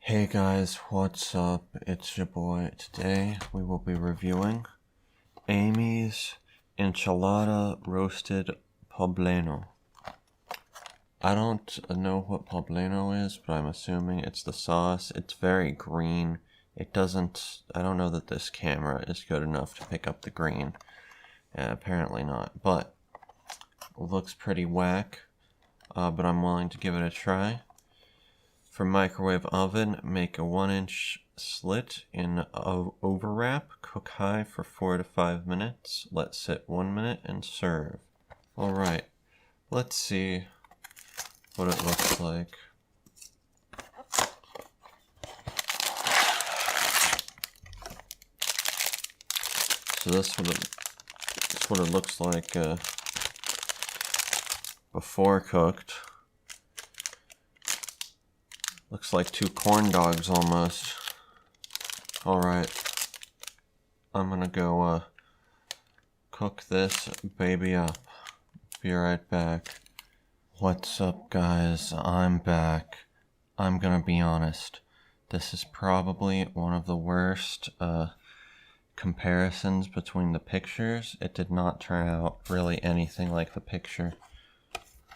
Hey guys, what's up? It's your boy. Today we will be reviewing Amy's Enchilada Roasted Poblano. I don't know what Poblano is, but I'm assuming it's the sauce. It's very green. I don't know that this camera is good enough to pick up the green. Apparently not, but it looks pretty whack, but I'm willing to give it a try. For microwave oven, make a 1-inch slit in overwrap. Cook high for 4 to 5 minutes. Let sit 1 minute and serve. Alright, let's see what it looks like. So that's what it looks like before cooked. Looks like 2 corn dogs almost. Alright. I'm gonna go cook this baby up. Be right back. What's up, guys? I'm back. I'm gonna be honest. This is probably one of the worst comparisons between the pictures. It did not turn out really anything like the picture.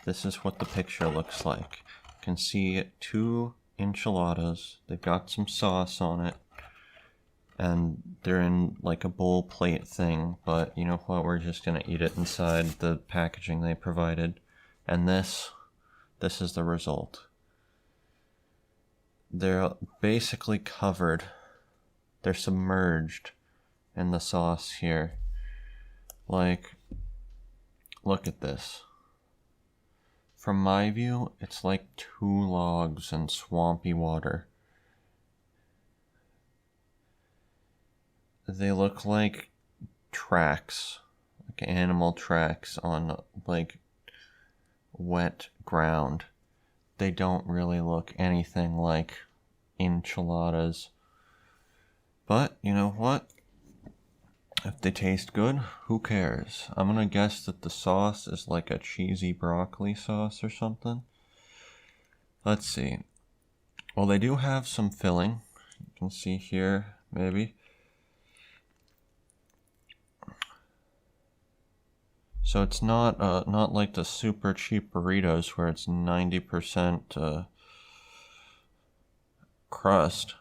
This is what the picture looks like. You can see 2 enchiladas. They've got some sauce on it, and they're in like a bowl plate thing, but you know what, we're just gonna eat it inside the packaging they provided. And this is the result. They're basically covered, they're submerged in the sauce here. Like, look at this. From my view, it's like 2 logs in swampy water. They look like tracks, like animal tracks on like wet ground. They don't really look anything like enchiladas. But you know what? If they taste good, who cares? I'm gonna guess that the sauce is like a cheesy broccoli sauce or something. Let's see. Well, they do have some filling. You can see here, maybe. So it's not like the super cheap burritos where it's 90% crust.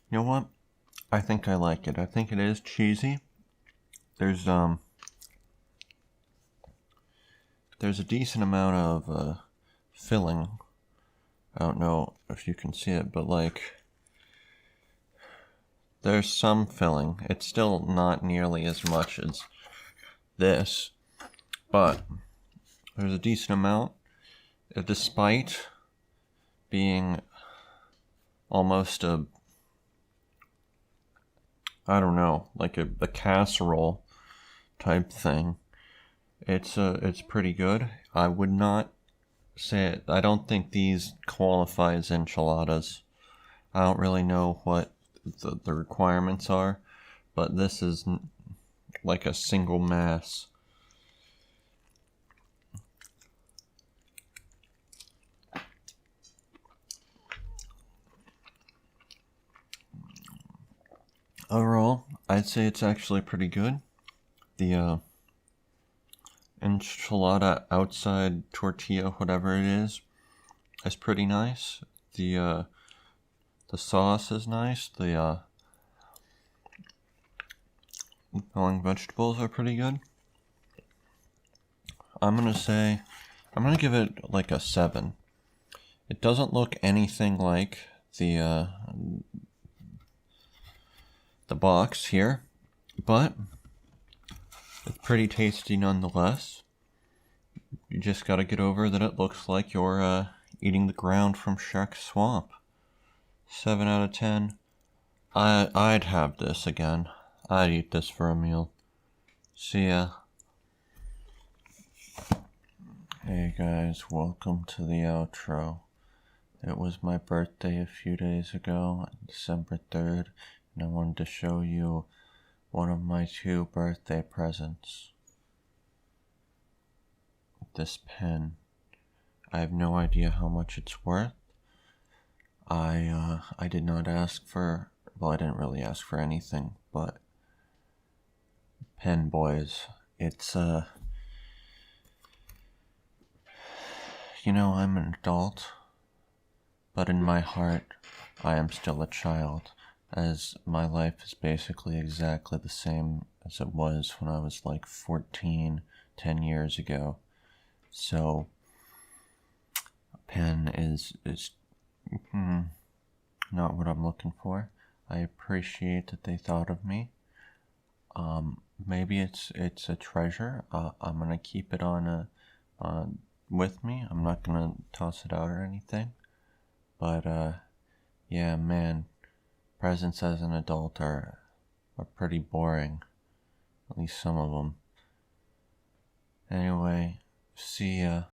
You know what? I think I like it. I think it is cheesy. There's a decent amount of filling. I don't know if you can see it, but like there's some filling. It's still not nearly as much as this, but there's a decent amount, despite being almost I don't know, like a casserole type thing. It's pretty good. I would not say it. I don't think these qualify as enchiladas. I don't really know what the requirements are, but this is like a single mass. Overall, I'd say it's actually pretty good. The enchilada outside tortilla, whatever it is pretty nice. The sauce is nice. The filling vegetables are pretty good. I'm gonna give it like a 7. It doesn't look anything like the box here, but it's pretty tasty nonetheless. You just gotta get over that it looks like you're eating the ground from Shrek's swamp. 7 out of 10. I'd have this again. I'd eat this for a meal. See ya. Hey guys, welcome to the outro. It was my birthday a few days ago, December 3rd, and I wanted to show you one of my 2 birthday presents. This pen. I have no idea how much it's worth. I did not ask for, well, I didn't really ask for anything, but pen boys, it's I'm an adult, but in my heart, I am still a child, as my life is basically exactly the same as it was when I was like 14, 10 years ago. So, a pen is not what I'm looking for. I appreciate that they thought of me. Maybe it's a treasure. I'm gonna keep it on with me. I'm not gonna toss it out or anything. But yeah, man, presents as an adult are pretty boring. At least some of them. Anyway, see ya.